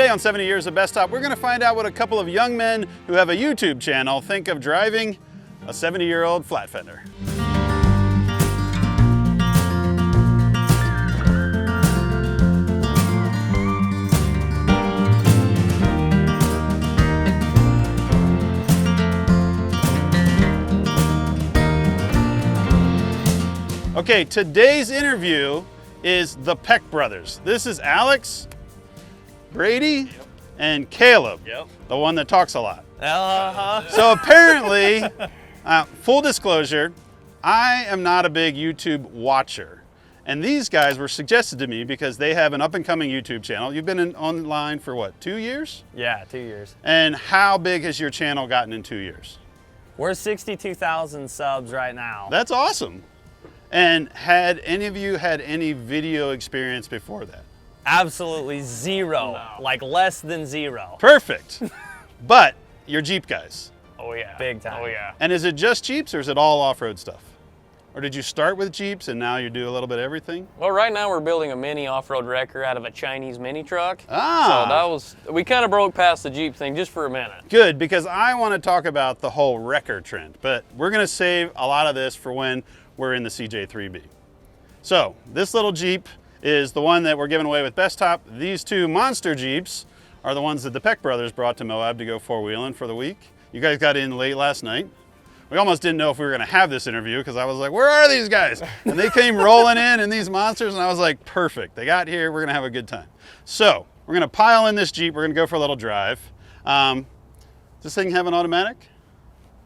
Today on 70 Years of Bestop, we're going to find out what a couple of young men who have a YouTube channel think of driving a 70-year-old flat fender. Okay, today's interview is the Peck Brothers. This is Alex, Brady, and Caleb, the one that talks a lot. So apparently, full disclosure, I am not a big YouTube watcher. And these guys were suggested to me because they have an up-and-coming YouTube channel. You've been online for what, 2 years? Yeah, 2 years. And how big has your channel gotten in 2 years? We're 62,000 subs right now. That's awesome. And had any of you had any video experience before that? Absolutely zero, like less than zero. Perfect. But you're Jeep guys. Oh yeah. Big time. Oh yeah. And is it just Jeeps or is it all off-road stuff? Or did you start with Jeeps and now you do a little bit of everything? Well, right now we're building a mini off-road wrecker out of a Chinese mini truck. Ah. So we kind of broke past the Jeep thing just for a minute. Good, because I want to talk about the whole wrecker trend, but we're going to save a lot of this for when we're in the CJ3B. So this little Jeep is the one that we're giving away with Bestop. These two monster Jeeps are the ones that the Peck Brothers brought to Moab to go four-wheeling for the week. You guys got in late last night. We almost didn't know if we were gonna have this interview because I was like, where are these guys? And they came rolling in these monsters and I was like, perfect. They got here, we're gonna have a good time. So we're gonna pile in this Jeep, we're gonna go for a little drive. Does this thing have an automatic?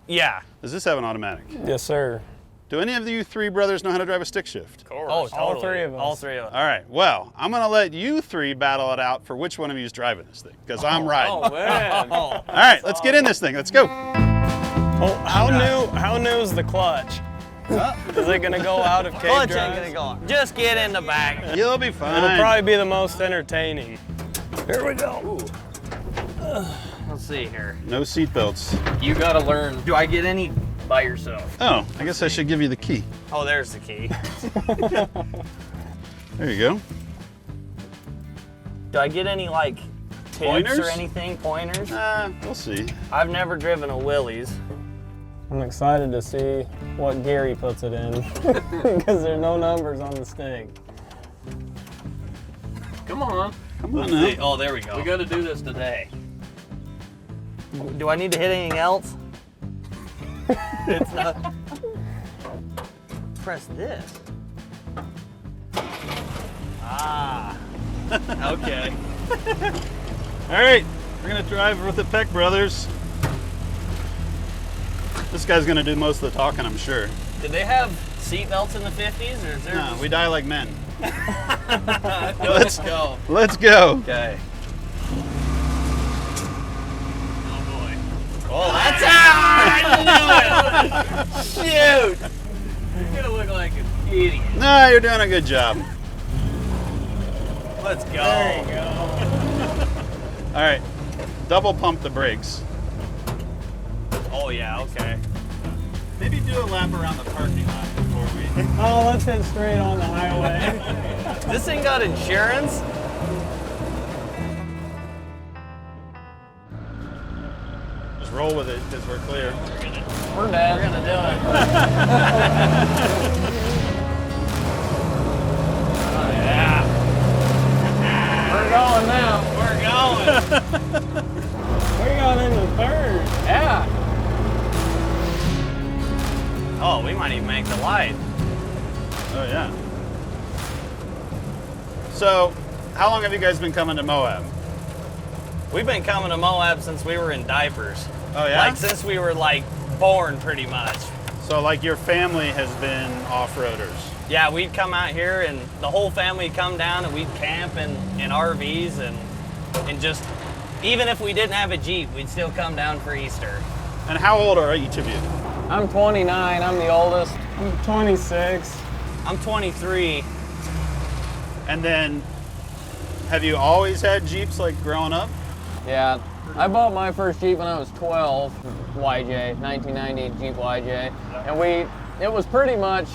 Yeah. Does this have an automatic? Yes, sir. Do any of you three brothers know how to drive a stick shift? Of course. Oh, totally. All three of us. All three of us. All right, well, I'm gonna let you three battle it out for which one of you is driving this thing, because I'm riding. Oh, man. All right, let's get in this thing, let's go. Oh, how new is the clutch? Is it gonna go out of cave Clutch drive? ain't gonna go. Just get in the back. You'll be fine. It'll probably be the most entertaining. Here we go. Let's see here. No seat belts. You gotta learn. Do I get any by yourself? Oh, I guess I should give you the key. Oh, there's the key. There you go. Do I get any like tips Pointers? or anything? Pointers? We'll see. I've never driven a Willys. I'm excited to see what Gary puts it in because there's no numbers on the stick. Come on. Come on now. Oh, there we go. We got to do this today. Do I need to hit anything else? It's not. Press this. Ah. Okay. All right, we're gonna drive with the Peck Brothers. This guy's gonna do most of the talking, I'm sure. Did they have seat belts in the 50s, or is there? No, we die like men. Let's go. Let's go. Okay. Oh boy. Oh, that's how I knew it. Shoot. You're gonna look like an idiot. No, you're doing a good job. Let's go. There you go. All right, double pump the brakes. Oh yeah, okay. Maybe do a lap around the parking lot before we... Oh, let's head straight on the highway. This thing got insurance? Just roll with it because we're clear. We're dead. We're gonna do it. Oh yeah. We're going now. We're going. We got into third. Yeah. Oh, we might even make the light. Oh yeah. So, how long have you guys been coming to Moab? We've been coming to Moab since we were in diapers. Oh yeah? Like since we were like born pretty much. So like your family has been off-roaders. Yeah, we'd come out here and the whole family would come down and we'd camp in RVs and just, even if we didn't have a Jeep, we'd still come down for Easter. And how old are each of you? I'm 29. I'm the oldest. I'm 26. I'm 23. And then, have you always had Jeeps like growing up? Yeah, I bought my first Jeep when I was 12, YJ, 1990 Jeep YJ. And it was pretty much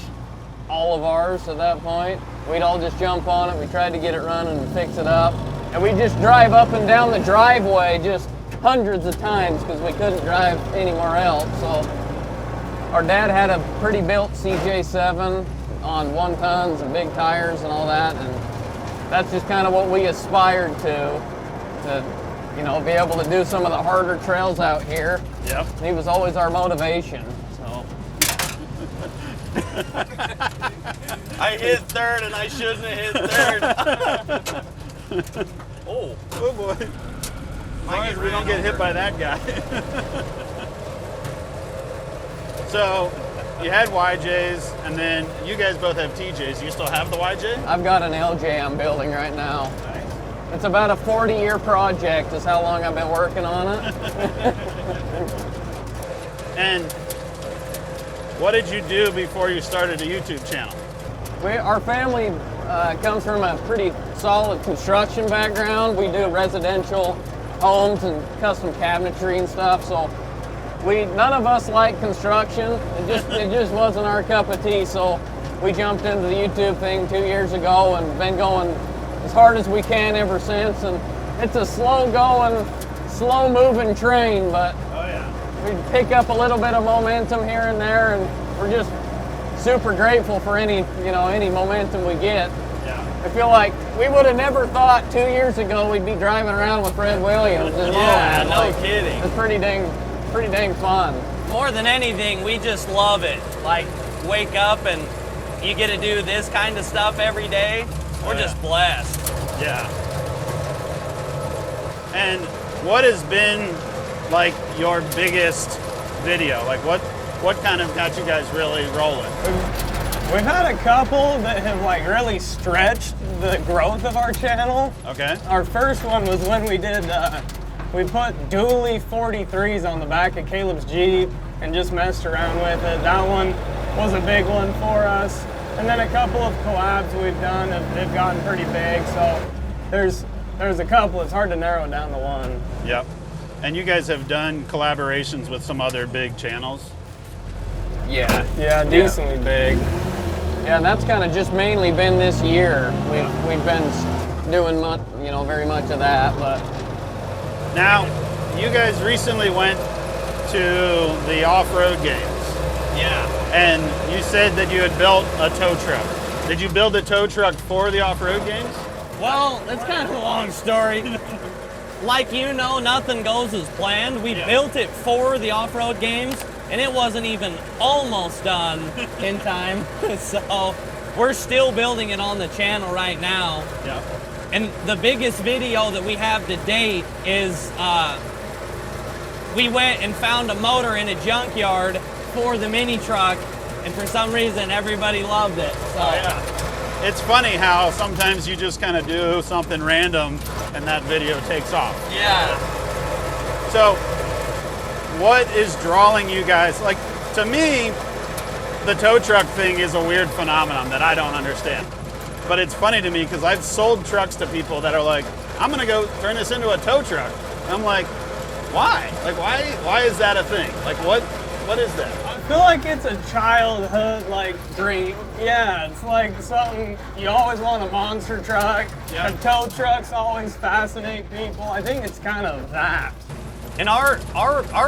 all of ours at that point. We'd all just jump on it. We tried to get it running and fix it up. And we just drive up and down the driveway just hundreds of times because we couldn't drive anywhere else. So our dad had a pretty built CJ7 on 1 tons and big tires and all that, and that's just kind of what we aspired to you know, be able to do some of the harder trails out here. Yep. He was always our motivation. So I hit third and I shouldn't have hit third. Oh. Oh boy. As long as we don't get hit by that guy. So you had YJs, and then you guys both have TJs. You still have the YJ? I've got an LJ I'm building right now. Nice. It's about a 40-year project is how long I've been working on it. And what did you do before you started a YouTube channel? Our family comes from a pretty solid construction background. We do residential homes and custom cabinetry and stuff. So none of us like construction. It just wasn't our cup of tea. So we jumped into the YouTube thing 2 years ago and been going as hard as we can ever since. And it's a slow going, slow moving train, but Oh yeah. we pick up a little bit of momentum here and there, and we're just super grateful for any momentum we get. Yeah. I feel like we would have never thought 2 years ago we'd be driving around with Fred Williams in Yeah, Moab. no Like, kidding. It's pretty dang fun. More than anything, we just love it. Like, wake up and you get to do this kind of stuff every day. We're Oh, yeah. just blessed. Yeah. And what has been like your biggest video? Like what kind of got you guys really rolling? We've had a couple that have like really stretched the growth of our channel. Okay. Our first one was when we did, we put dually 43s on the back of Caleb's Jeep and just messed around with it. That one was a big one for us. And then a couple of collabs we've done have gotten pretty big. So there's a couple, it's hard to narrow it down to one. Yep. And you guys have done collaborations with some other big channels? Yeah. Yeah, decently big. Yeah, and that's kind of just mainly been this year. We've been doing very much of that, but Now, you guys recently went to the off-road games, Yeah. and you said that you had built a tow truck. Did you build a tow truck for the off-road games? Well, it's kind of a long story. Like nothing goes as planned. We built it for the off-road games, and it wasn't even almost done in time. So we're still building it on the channel right now. Yeah. And the biggest video that we have to date is we went and found a motor in a junkyard for the mini truck, and for some reason everybody loved it. So Oh, yeah. It's funny how sometimes you just kind of do something random and that video takes off. yeah. So, what is drawing you guys? Like, to me, the tow truck thing is a weird phenomenon that I don't understand. But it's funny to me because I've sold trucks to people that are like, I'm gonna go turn this into a tow truck. And I'm like, why? Like, why is that a thing? Like, what is that? I feel like it's a childhood like dream. Yeah, it's like something you always want a monster truck. Yeah. A tow trucks always fascinate people. I think it's kind of that. And our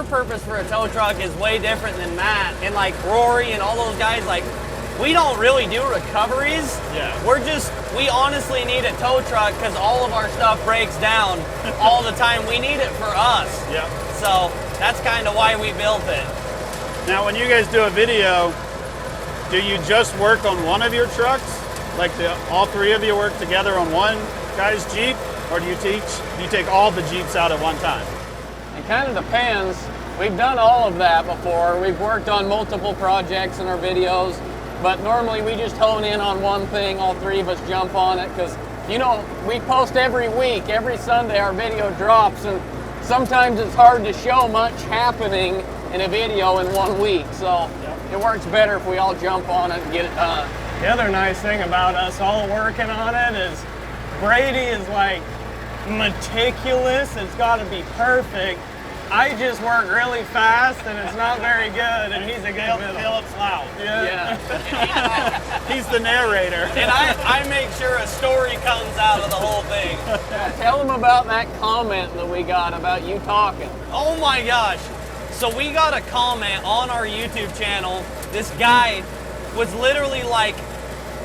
purpose for a tow truck is way different than Matt and like Rory and all those guys. Like, we don't really do recoveries. Yeah. We honestly need a tow truck because all of our stuff breaks down all the time. We need it for us. Yeah. So that's kind of why we built it. Now, when you guys do a video, do you just work on one of your trucks? Like, all three of you work together on one guy's Jeep? Or do you take all the Jeeps out at one time? it kind of depends. We've done all of that before. We've worked on multiple projects in our videos, but normally we just hone in on one thing. All three of us jump on it because, we post every week. Every Sunday our video drops, and sometimes it's hard to show much happening in a video in 1 week. So it works better if we all jump on it and get it done. The other nice thing about us all working on it is Brady is like meticulous. It's got to be perfect. I just work really fast, and it's not very good, and he's a good middle. Philip's loud. Yeah. He's the narrator. And I make sure a story comes out of the whole thing. Tell them about that comment that we got about you talking. Oh my gosh. So we got a comment on our YouTube channel. This guy was literally like,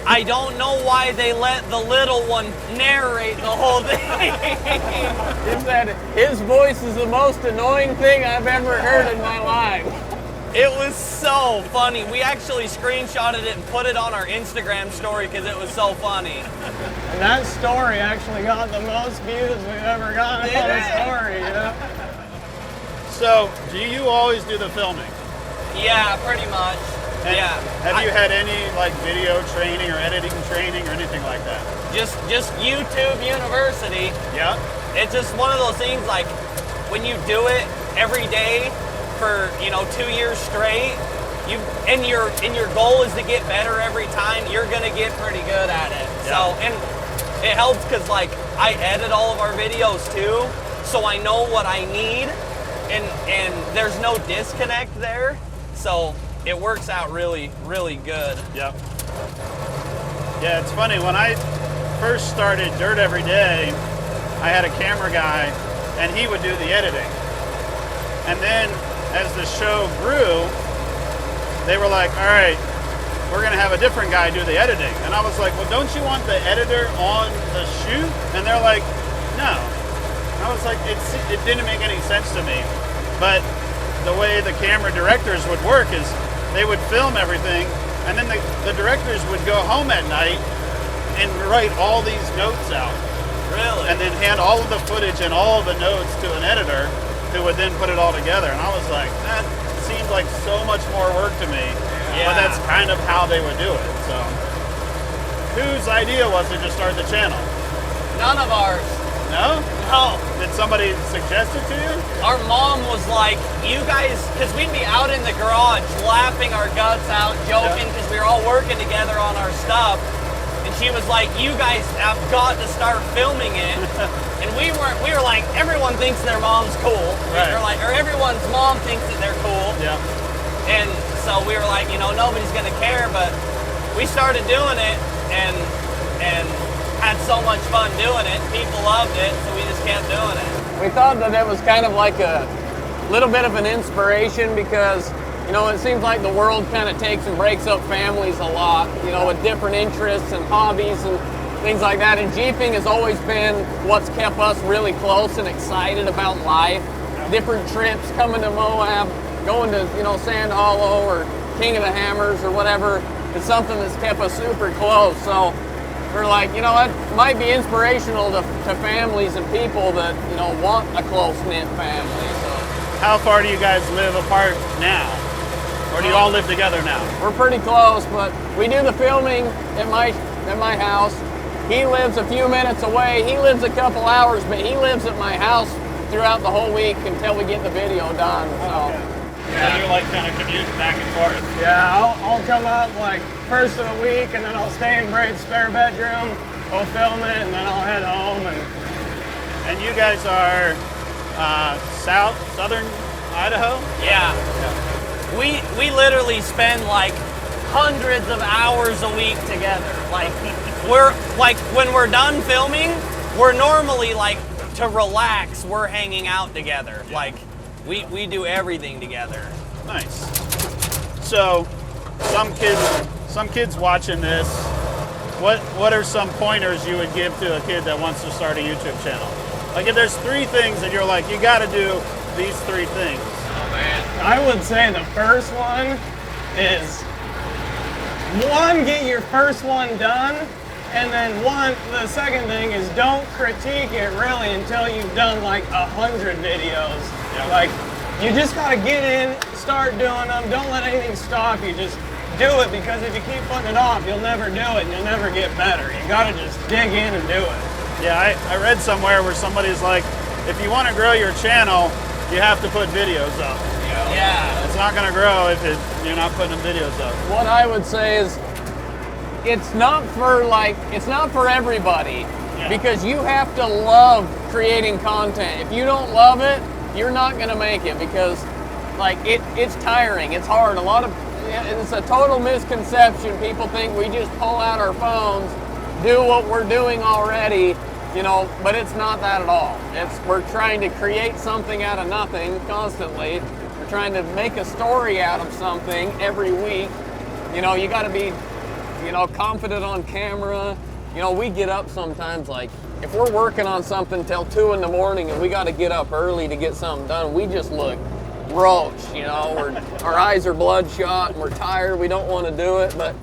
I don't know why they let the little one narrate the whole thing. He said his voice is the most annoying thing I've ever heard in my life. It was so funny. We actually screenshotted it and put it on our Instagram story because it was so funny. And that story actually got the most views we've ever gotten on a story. Yeah. So, do you always do the filming? Yeah, pretty much. And yeah. Have you had any like video training or editing training or anything like that? Just YouTube University. Yeah. It's just one of those things like when you do it every day for 2 years straight, and your goal is to get better every time, you're gonna get pretty good at it. Yeah. So and it helps because like I edit all of our videos too, so I know what I need, and there's no disconnect there. So it works out really, really good. Yep. Yeah, it's funny. When I first started Dirt Every Day, I had a camera guy, and he would do the editing. And then, as the show grew, they were like, all right, we're going to have a different guy do the editing. And I was like, well, don't you want the editor on the shoot? And they're like, no. I was like, it didn't make any sense to me. But the way the camera directors would work is they would film everything, and then the directors would go home at night and write all these notes out. Really? And then hand all of the footage and all of the notes to an editor who would then put it all together. And I was like, that seems like so much more work to me. Yeah. But that's kind of how they would do it. So, whose idea was it to start the channel? None of ours. No? No. Did somebody suggest it to you? Our mom was like, you guys, because we'd be out in the garage laughing our guts out, joking, because we were all working together on our stuff. And she was like, you guys have got to start filming it. And we were like, everyone thinks their mom's cool. Right. We're like, or everyone's mom thinks that they're cool. Yeah. And so we were like, nobody's going to care. But we started doing it and had so much fun doing it. People loved it, so we just kept doing it. We thought that it was kind of like a little bit of an inspiration because, it seems like the world kind of takes and breaks up families a lot, with different interests and hobbies and things like that. And Jeeping has always been what's kept us really close and excited about life. Different trips, coming to Moab, going to, Sand Hollow or King of the Hammers or whatever. It's something that's kept us super close. So we're like, it might be inspirational to families and people that, want a close-knit family. So. How far do you guys live apart now? Or do you all live together now? We're pretty close, but we do the filming at my house. He lives a few minutes away. He lives a couple hours, but he lives at my house throughout the whole week until we get the video done. So. Okay. Yeah. So you like kind of commute back and forth? Yeah, I'll come up like first of the week, and then I'll stay in Braid's spare bedroom. We'll film it, and then I'll head home. And you guys are southern Idaho? Yeah. We literally spend like hundreds of hours a week together. Like when we're done filming, we're normally like to relax, we're hanging out together. Yeah. Like we do everything together. Nice. So some kids watching this, what are some pointers you would give to a kid that wants to start a YouTube channel? Like if there's 3 things that you're like, you gotta do these 3 things. I would say the first one is get your first one done, and then the second thing is don't critique it really until you've done like 100 videos. Yep. Like you just gotta get in, start doing them. Don't let anything stop you. Just do it, because if you keep putting it off, you'll never do it and you'll never get better. You gotta just dig in and do it. Yeah, I read somewhere where somebody's like, if you want to grow your channel, you have to put videos up. Yeah. It's not going to grow if you're not putting videos up. What I would say is, it's not for everybody, Yeah. because you have to love creating content. If you don't love it, you're not gonna make it because like it's tiring, it's hard. It's a total misconception. People think we just pull out our phones, do what we're doing already, you know, but it's not that at all. We're trying to create something out of nothing constantly. We're trying to make a story out of something every week. You know, you gotta be, you know, confident on camera. You know, we get up sometimes, like, if we're working on something till 2 in the morning and we gotta get up early to get something done, we just look roach, you know, our eyes are bloodshot and we're tired, we don't wanna do it, but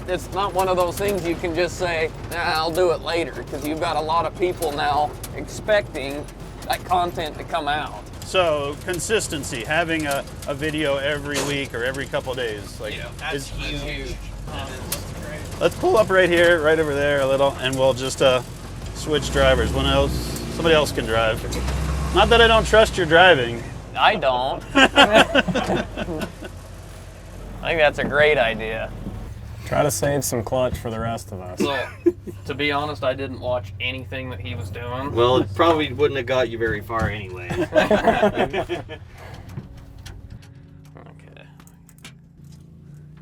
it's not one of those things you can just say, nah, I'll do it later, because you've got a lot of people now expecting that content to come out. So consistency, having a video every week or every couple days, like, that's huge. Let's pull up right here, right over there a little, and we'll just switch drivers. Somebody else can drive. Not that I don't trust your driving. I don't. I think that's a great idea. Try to save some clutch for the rest of us. So, to be honest, I didn't watch anything that he was doing. Well, it probably wouldn't have got you very far anyway. Okay.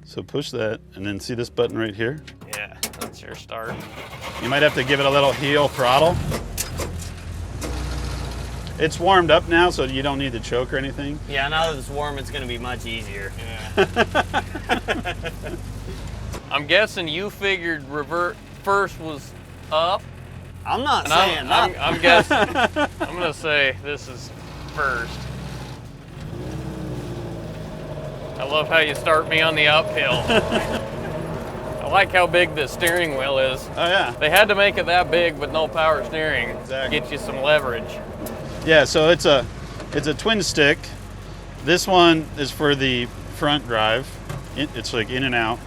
So push that, and then see this button right here? Yeah, that's your start. You might have to give it a little heel throttle. It's warmed up now, so you don't need to choke or anything. Yeah, now that it's warm, it's going to be much easier. Yeah. I'm guessing you figured revert first was up. I'm not And saying that. I'm guessing. I'm gonna say this is first. I love how you start me on the uphill. I like how big the steering wheel is. Oh yeah. They had to make it that big with no power steering Exactly. to get you some leverage. Yeah, so it's a twin stick. This one is for the front drive. It's like in and out.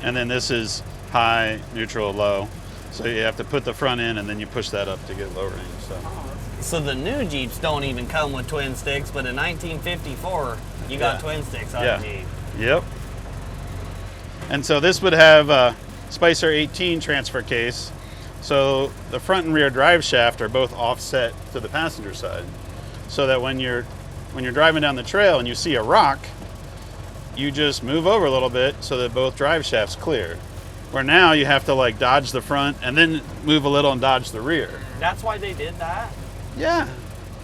And then this is high, neutral, low. So you have to put the front in and then you push that up to get low range. So the new Jeeps don't even come with twin sticks, but in 1954, you got twin sticks on a Jeep. Yep. And so this would have a Spicer 18 transfer case. So the front and rear drive shaft are both offset to the passenger side. So that when you're driving down the trail and you see a rock, you just move over a little bit so that both drive shafts clear. Where now you have to like dodge the front and then move a little and dodge the rear. That's why they did that? Yeah,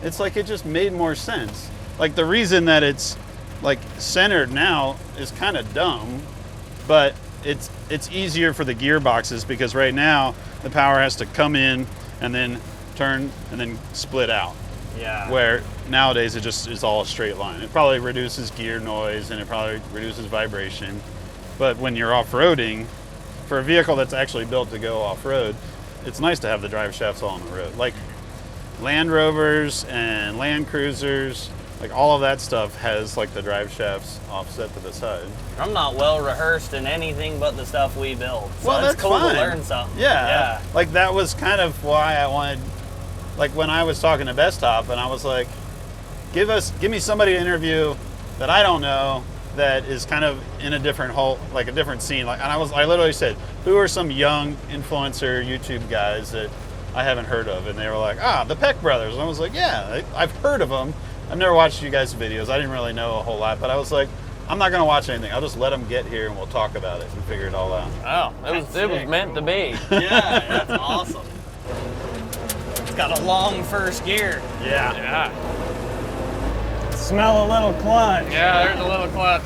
it's like it just made more sense. Like the reason that it's like centered now is kind of dumb, but it's easier for the gearboxes because right now the power has to come in and then turn and then split out. Yeah. Where nowadays it just is all a straight line. It probably reduces gear noise and it probably reduces vibration. But when you're off-roading, for a vehicle that's actually built to go off-road, it's nice to have the drive shafts all on the road. Like Land Rovers and Land Cruisers, like all of that stuff has like the drive shafts offset to the side. I'm not well rehearsed in anything but the stuff we build. So Well, it's that's cool fine. to learn something. Yeah. Like that was kind of why I wanted, like when I was talking to Bestop and I was like, give me somebody to interview that I don't know that is kind of in a different like a different scene. Like, and I literally said, who are some young influencer YouTube guys that I haven't heard of? And they were like, the Peck Brothers. And I was like, yeah, I've heard of them. I've never watched you guys' videos. I didn't really know a whole lot, but I was like, I'm not gonna watch anything. I'll just let them get here and we'll talk about it and figure it all out. Oh, it was meant to be. Yeah, that's awesome. It's got a long first gear. Yeah. Yeah. Smell a little clutch. Yeah, there's a little clutch.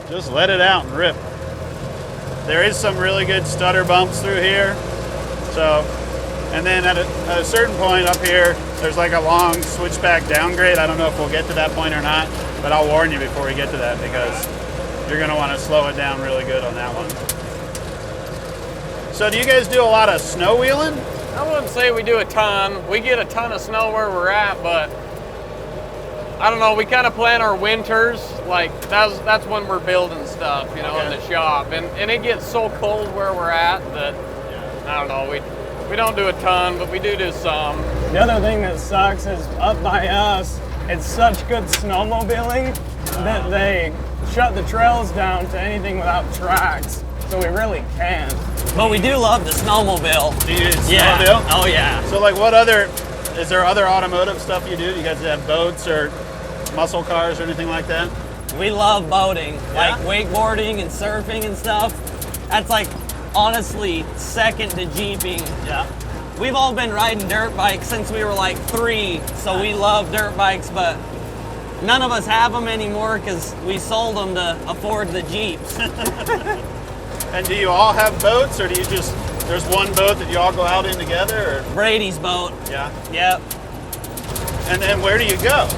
Just let it out and rip. There is some really good stutter bumps through here. So, and then at a certain point up here, there's like a long switchback downgrade. I don't know if we'll get to that point or not, but I'll warn you before we get to that because you're gonna wanna slow it down really good on that one. So do you guys do a lot of snow wheeling? I wouldn't say we do a ton. We get a ton of snow where we're at, but I don't know, we kind of plan our winters, like that's when we're building stuff, you know, in the shop. And it gets so cold where we're at that, I don't know, we don't do a ton, but we do some. The other thing that sucks is up by us, it's such good snowmobiling that they shut the trails down to anything without tracks. So we really can't. But we do love the snowmobile. Do you Yeah. snowmobile? Oh yeah. So like what other Is there other automotive stuff you do? Do you guys have boats or muscle cars or anything like that? We love boating, Yeah? like wakeboarding and surfing and stuff. That's like honestly second to jeeping. Yeah. We've all been riding dirt bikes since we were like 3, so we love dirt bikes, but none of us have them anymore because we sold them to afford the Jeeps. And do you all have boats, or do you just, there's one boat that you all go out in together? Or? Brady's boat. Yeah. Yep. And then where do you go?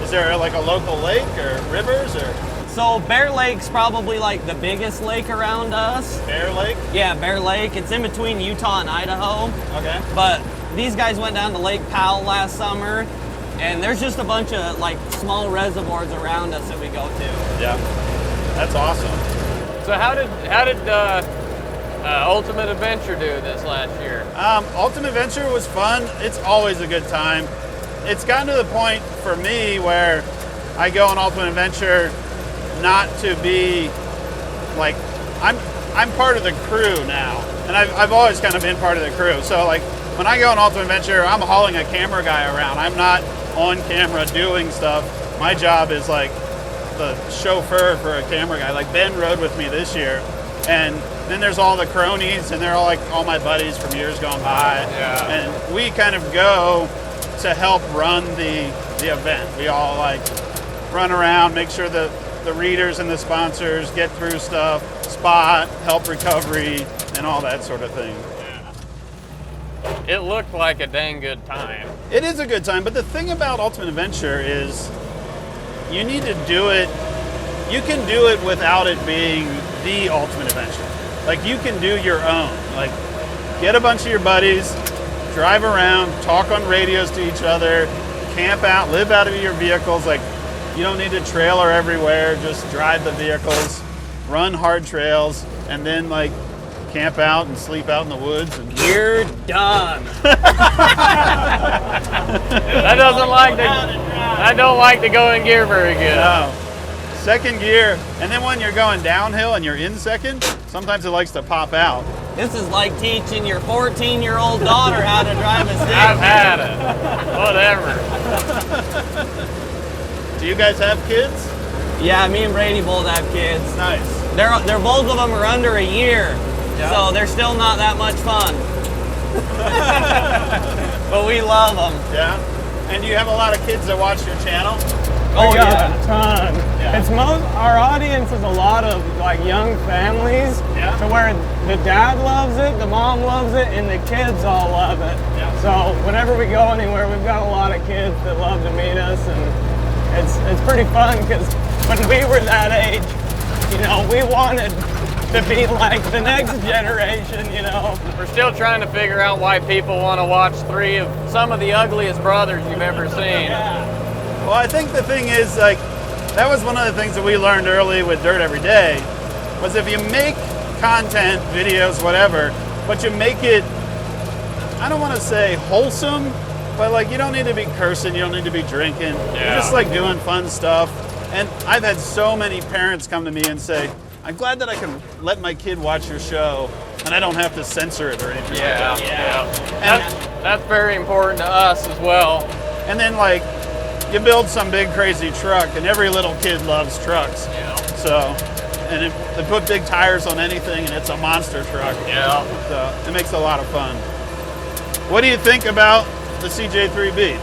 Is there like a local lake or rivers or? So Bear Lake's probably like the biggest lake around us. Bear Lake? Yeah, Bear Lake. It's in between Utah and Idaho. Okay. But these guys went down to Lake Powell last summer, and there's just a bunch of like small reservoirs around us that we go to. Yeah. That's awesome. So how did Ultimate Adventure do this last year? Ultimate Adventure was fun. It's always a good time. It's gotten to the point for me where I go on Ultimate Adventure not to be like, I'm part of the crew now, and I've always kind of been part of the crew. So like when I go on Ultimate Adventure, I'm hauling a camera guy around. I'm not on camera doing stuff. My job is like the chauffeur for a camera guy. Like Ben rode with me this year, and then there's all the cronies, and they're all like all my buddies from years gone by. Yeah. And we kind of go to help run the event. We all like run around, make sure the readers and the sponsors get through stuff, spot, help recovery, and all that sort of thing. It looked like a dang good time. It is a good time, but the thing about Ultimate Adventure is you need to do it, you can do it without it being the Ultimate Adventure. Like you can do your own. Like get a bunch of your buddies, drive around, talk on radios to each other, camp out, live out of your vehicles. Like you don't need a trailer everywhere, just drive the vehicles, run hard trails, and then like camp out and sleep out in the woods. And You're done. I don't like to go in gear very good. No. Second gear, and then when you're going downhill and you're in second, sometimes it likes to pop out. This is like teaching your 14-year-old daughter how to drive a stick. I've had it. Whatever. Do you guys have kids? Yeah, me and Brady both have kids. Nice. They're both of them are under a year, so they're still not that much fun. But we love them. Yeah. And do you have a lot of kids that watch your channel? Oh We got yeah. a ton. Yeah. It's our audience is a lot of like young families, Yeah. to where the dad loves it, the mom loves it, and the kids all love it. Yeah. So whenever we go anywhere, we've got a lot of kids that love to meet us, and it's pretty fun because when we were that age, we wanted to be like the next generation. We're still trying to figure out why people want to watch 3 of some of the ugliest brothers you've ever seen. Well, I think the thing is, like, that was one of the things that we learned early with Dirt Every Day, was if you make content, videos, whatever, but you make it, I don't want to say wholesome, but like you don't need to be cursing, you don't need to be drinking. You're just like doing fun stuff. And I've had so many parents come to me and say, I'm glad that I can let my kid watch your show and I don't have to censor it or anything like that. Yeah. That's very important to us as well. And then like you build some big crazy truck and every little kid loves trucks. Yeah. So, and if they put big tires on anything and it's a monster truck. Yeah. So it makes a lot of fun. What do you think about the CJ3B?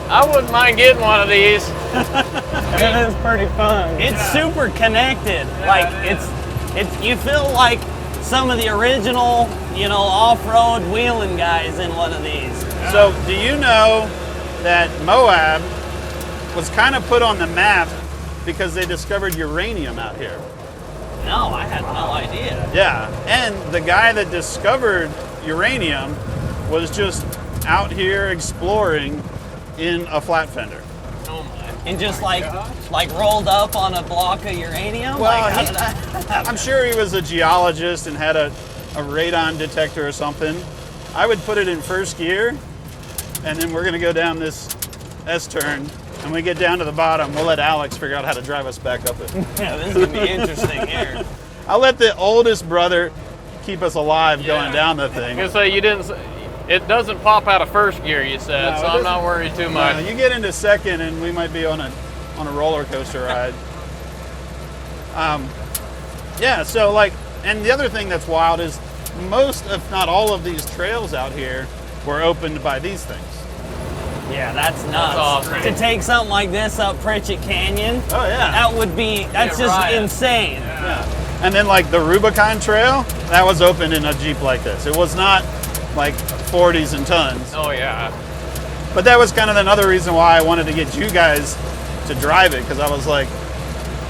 I wouldn't mind getting one of these. It is pretty fun. It's super connected. Like it's you feel like some of the original, off-road wheeling guys in one of these. So do you know that Moab was kind of put on the map because they discovered uranium out here? No, I had no idea. Yeah, and the guy that discovered uranium was just out here exploring in a flat fender. Oh my. And just like rolled up on a block of uranium? Well, like, how did that happen? I'm sure he was a geologist and had a radon detector or something. I would put it in first gear, and then we're gonna go down this S-turn. And when we get down to the bottom, we'll let Alex figure out how to drive us back up it. Yeah, this is gonna be interesting here. I'll let the oldest brother keep us alive going down the thing. I was gonna say It doesn't pop out of first gear, you said, No, so it I'm not doesn't. worried too much. You get into second, and we might be on a roller coaster ride. Yeah. So like, and the other thing that's wild is most, if not all, of these trails out here were opened by these things. Yeah, that's nuts. awesome. To take something like this up Pritchett Canyon, Oh yeah. that's Yeah, just right. insane. Yeah. And then like the Rubicon Trail, that was opened in a Jeep like this. It was not like 40s and tons. Oh yeah. But that was kind of another reason why I wanted to get you guys to drive it, because I was like,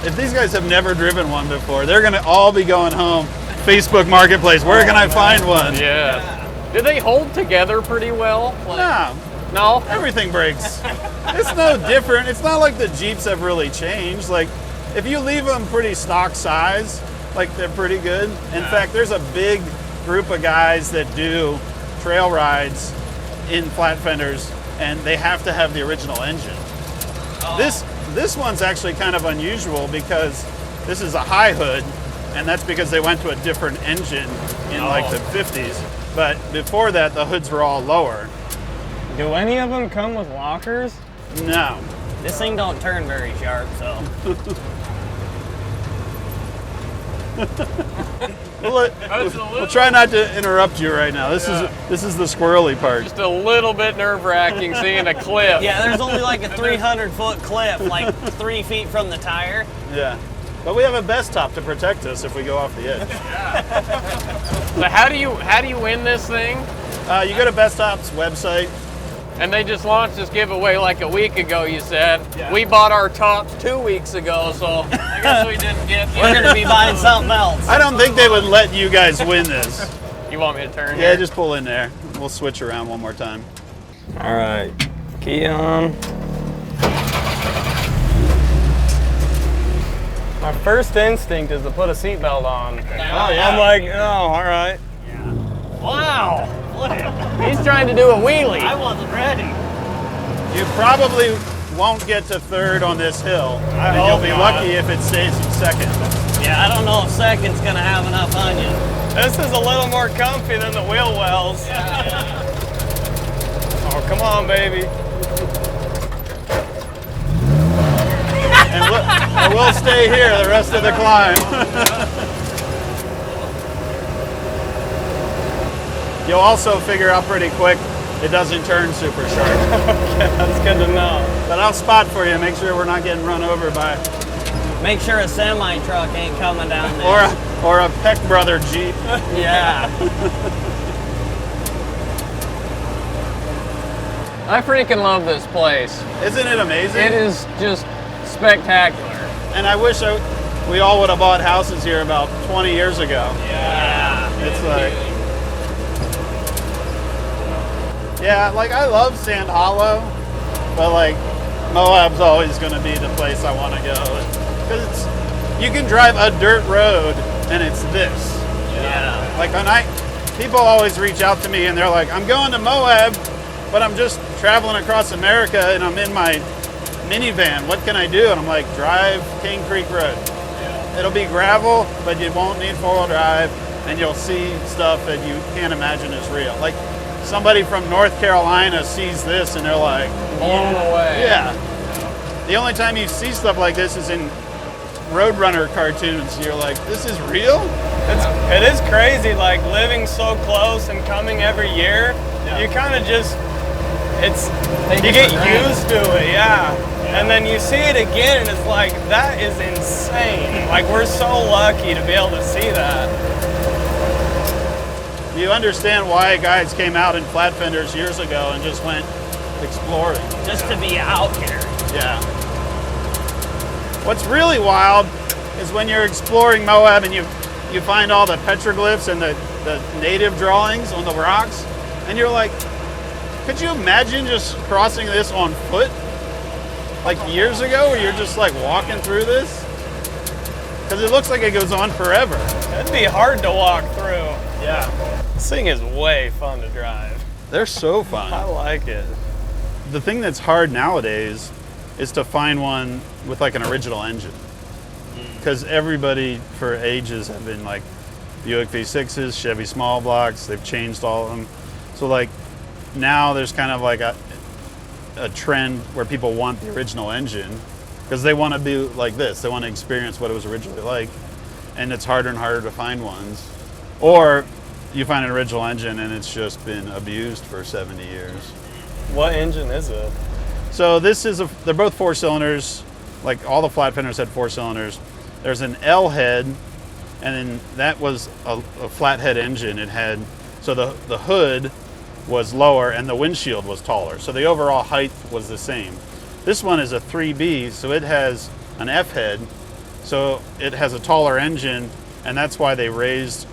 if these guys have never driven one before, they're gonna all be going home. Facebook Marketplace, where can I find one? Yeah. Do they hold together pretty well? Nah, No? everything breaks. It's no different. It's not like the Jeeps have really changed. Like, if you leave them pretty stock size, like they're pretty good. In fact, there's a big group of guys that do trail rides in flat fenders, and they have to have the original engine. This one's actually kind of unusual because this is a high hood, and that's because they went to a different engine in like the 50s. But before that, the hoods were all lower. Do any of them come with lockers? No. This thing don't turn very sharp, so. We'll try not to interrupt you right now. This is the squirrely part. Just a little bit nerve-wracking seeing a cliff. Yeah, there's only like a 300-foot cliff, like 3 feet from the tire. Yeah. But we have a Bestop to protect us if we go off the edge. So how do you win this thing? You go to Bestop's website. And they just launched this giveaway like a week ago, you said. Yeah. We bought our tops 2 weeks ago, so I guess we didn't get We're gonna be buying something else. I don't think they would let you guys win this. You want me to turn Yeah, here? just pull in there. We'll switch around one more time. All right, key on. My first instinct is to put a seatbelt on. Oh, yeah. I'm like, oh, all right. Wow. Look, He's trying to do a wheelie. I wasn't ready. You probably won't get to third on this hill. And hope you'll be not. lucky if it stays in second. Yeah, I don't know if second's gonna have enough onion. This is a little more comfy than the wheel wells. Oh, come on, baby. And we'll stay here the rest of the climb. You'll also figure out pretty quick it doesn't turn super sharp. That's good to know. But I'll spot for you, make sure we're not getting run over by, Make sure a semi truck ain't coming down there. or a Peck Brother Jeep. Yeah. I freaking love this place. Isn't it amazing? It is just spectacular. And I wish we all would have bought houses here about 20 years ago. Yeah. It's like, yeah, like I love Sand Hollow, but like Moab's always going to be the place I want to go. Because you can drive a dirt road and it's this. Yeah. Like people always reach out to me and they're like, I'm going to Moab, but I'm just traveling across America and I'm in my minivan. What can I do? And I'm like, drive King Creek Road. It'll be gravel, but you won't need four-wheel drive, and you'll see stuff that you can't imagine is real. Like somebody from North Carolina sees this and they're like, Blown away. yeah. The only time you see stuff like this is in Roadrunner cartoons. You're like, this is real? It is crazy, like living so close and coming every year. You kind of just, you get used to it, yeah. And then you see it again, and it's like, that is insane. Like, we're so lucky to be able to see that. You understand why guys came out in flat fenders years ago and just went exploring. Just to be out here. Yeah. What's really wild is when you're exploring Moab and you find all the petroglyphs and the native drawings on the rocks, and you're like, could you imagine just crossing this on foot? Like years ago, where you're just like walking through this? Because it looks like it goes on forever. It'd be hard to walk through. Yeah. This thing is way fun to drive. They're so I fun. like it. The thing that's hard nowadays is to find one with like an original engine. Because everybody for ages have been like Buick V6s, Chevy small blocks, they've changed all of them. So like now there's kind of like a trend where people want the original engine because they want to be like this. They want to experience what it was originally like, and it's harder and harder to find ones. Or you find an original engine and it's just been abused for 70 years. What engine is it? So this is they're both 4 cylinders. Like all the flat fenders had 4 cylinders. There's an L head, and then that was a flathead engine. It had, so the hood was lower and the windshield was taller. So the overall height was the same. This one is a 3B, so it has an F head. So it has a taller engine, and that's why they raised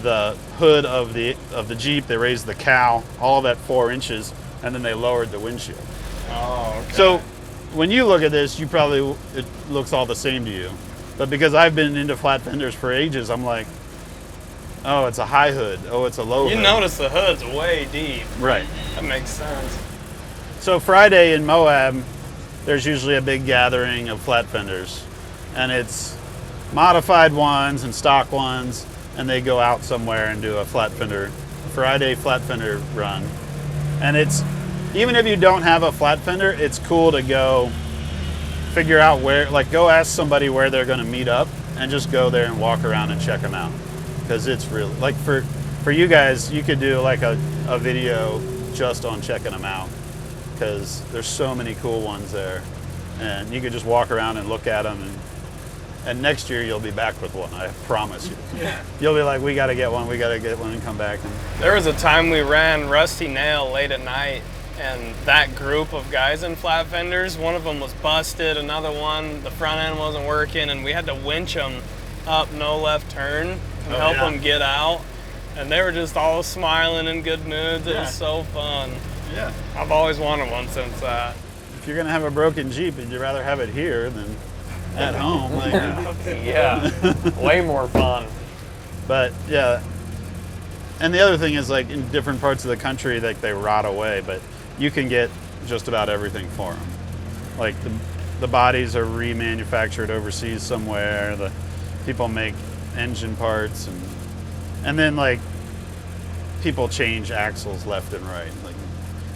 the hood of the Jeep. They raised the cowl, all of that 4 inches, and then they lowered the windshield. Oh, okay. So when you look at this, it looks all the same to you. But because I've been into flat fenders for ages, I'm like, oh, it's a high hood. Oh, it's a low hood. You notice the hood's way deep. Right. That makes sense. So Friday in Moab, there's usually a big gathering of flat fenders. And it's modified ones and stock ones, and they go out somewhere and do a Friday flat fender run. And it's, even if you don't have a flat fender, it's cool to go figure out where, like go ask somebody where they're gonna meet up and just go there and walk around and check them out. Because it's really, like for you guys, you could do like a video just on checking them out. Because there's so many cool ones there. And you could just walk around and look at them, and next year you'll be back with one, I promise you. Yeah. You'll be like, we gotta get one, and come back. And There was a time we ran Rusty Nail late at night, and that group of guys in flat fenders, one of them was busted, another one, the front end wasn't working, and we had to winch them up no left turn and help them get out. And they were just all smiling in good moods. It was so fun. yeah. I've always wanted one since that. If you're gonna have a broken Jeep, would you rather have it here than at home? Like, Yeah, way more fun. but yeah. And the other thing is, like in different parts of the country, like they rot away, but you can get just about everything for them. Like the bodies are remanufactured overseas somewhere. The people make engine parts, and then like people change axles left and right. Like,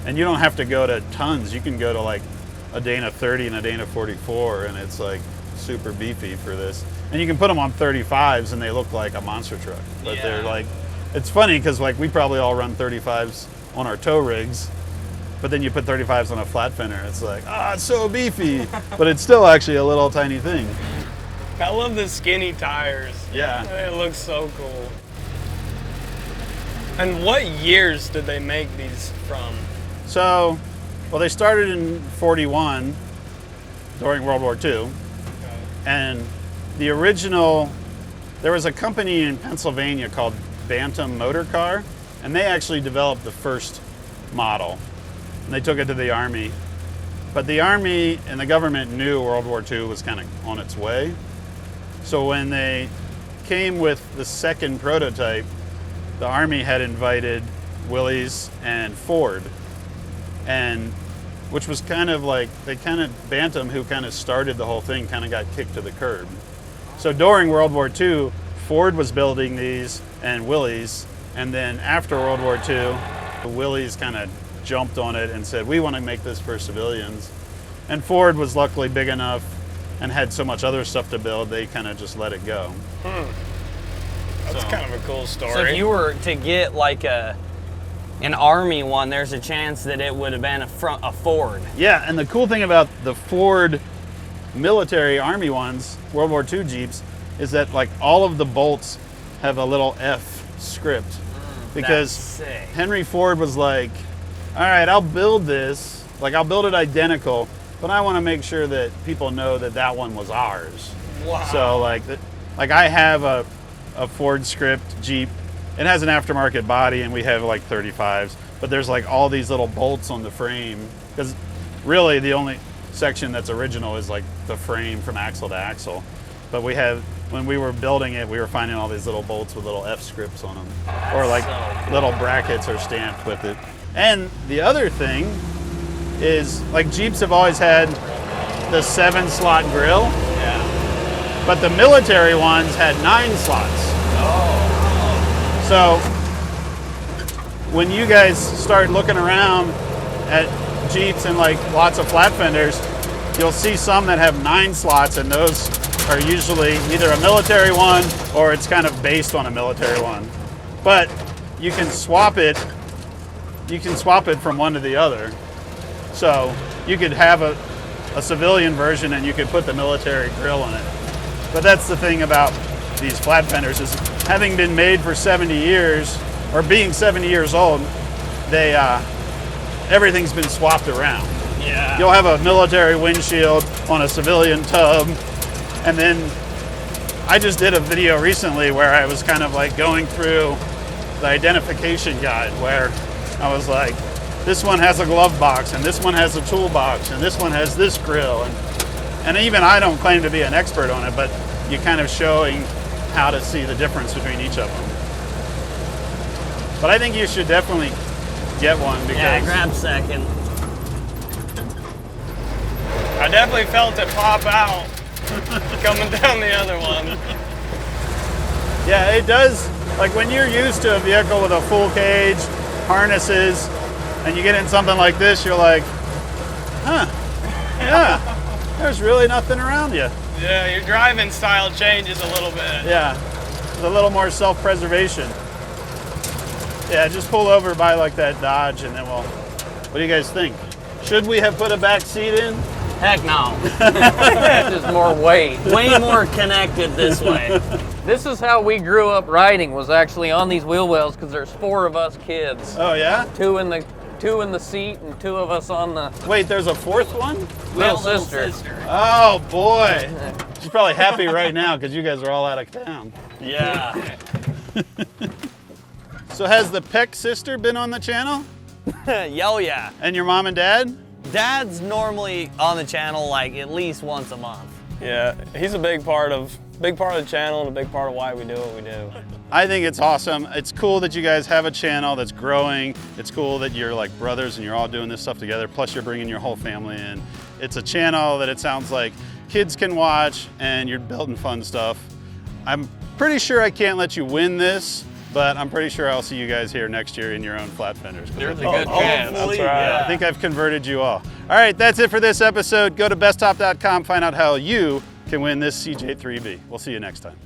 and you don't have to go to tons. You can go to like a Dana 30 and a Dana 44, and it's like super beefy for this. And you can put them on 35s, and they look like a monster truck. But they're like, it's funny because like we probably all run 35s on our tow rigs, but then you put 35s on a flat fender, it's like, it's so beefy. But it's still actually a little tiny thing. I love the skinny tires. Yeah. It looks so cool. And what years did they make these from? So, well, they started in 41 during World War II. And the original, there was a company in Pennsylvania called Bantam Motor Car, and they actually developed the first model. And they took it to the Army. But the Army and the government knew World War II was kind of on its way. So when they came with the second prototype, the Army had invited Willys and Ford, and which was kind of like, Bantam, who kind of started the whole thing, kind of got kicked to the curb. So during World War II, Ford was building these and Willys, and then after World War II, the Willys kind of jumped on it and said, we want to make this for civilians. And Ford was luckily big enough and had so much other stuff to build, they kind of just let it go. That's kind of a cool story. So if you were to get like an Army one, there's a chance that it would have been a Ford. Yeah, and the cool thing about the Ford military Army ones, World War II Jeeps, is that like all of the bolts have a little F script. Because That's sick. Henry Ford was like, all right, I'll build this, like I'll build it identical, but I want to make sure that people know that that one was ours. Wow. So like I have a Ford script Jeep. It has an aftermarket body, and we have like 35s, but there's like all these little bolts on the frame, because really the only section that's original is like the frame from axle to axle. But we have, when we were building it, we were finding all these little bolts with little F scripts on them, or like little brackets are stamped with it. And the other thing is, like Jeeps have always had the 7-slot grill. Yeah. But the military ones had 9 slots. Oh. So when you guys start looking around at Jeeps and like lots of flat fenders, you'll see some that have 9 slots, and those are usually either a military one or it's kind of based on a military one. But you can swap it. You can swap it from one to the other. So you could have a civilian version and you could put the military grill on it. But that's the thing about these flat fenders is having been made for 70 years or being 70 years old, they everything's been swapped around. Yeah. You'll have a military windshield on a civilian tub, and then I just did a video recently where I was kind of like going through the identification guide where I was like, this one has a glove box, and this one has a toolbox, and this one has this grill, and even I don't claim to be an expert on it, but you're kind of showing how to see the difference between each of them. But I think you should definitely get one because Yeah, grab second. I definitely felt it pop out coming down the other one. yeah, it does. Like when you're used to a vehicle with a full cage, harnesses, and you get in something like this, you're like, huh, yeah, there's really nothing around you. Yeah, your driving style changes a little bit. Yeah, with a little more self-preservation. Yeah, just pull over by like that Dodge and then what do you guys think? Should we have put a back seat in? Heck no. Just more weight. Way more connected this way. This is how we grew up riding, was actually on these wheel wells, because there's 4 of us kids. Oh yeah? Two in the seat and 2 of us on the Wait, there's a 4th one? little sister. Oh boy. She's probably happy right now because you guys are all out of town. Yeah. So has the Peck sister been on the channel? Yo, yeah. And your mom and dad? Dad's normally on the channel like at least once a month. Yeah, he's a big part of the channel and a big part of why we do what we do. I think it's awesome. It's cool that you guys have a channel that's growing. It's cool that you're like brothers and you're all doing this stuff together. Plus you're bringing your whole family in. It's a channel that it sounds like kids can watch and you're building fun stuff. I'm pretty sure I can't let you win this, but I'm pretty sure I'll see you guys here next year in your own flat fenders. There's a good chance. That's right. I think I've converted you all. All right, that's it for this episode. Go to bestop.com, find out how you can win this CJ3B. We'll see you next time.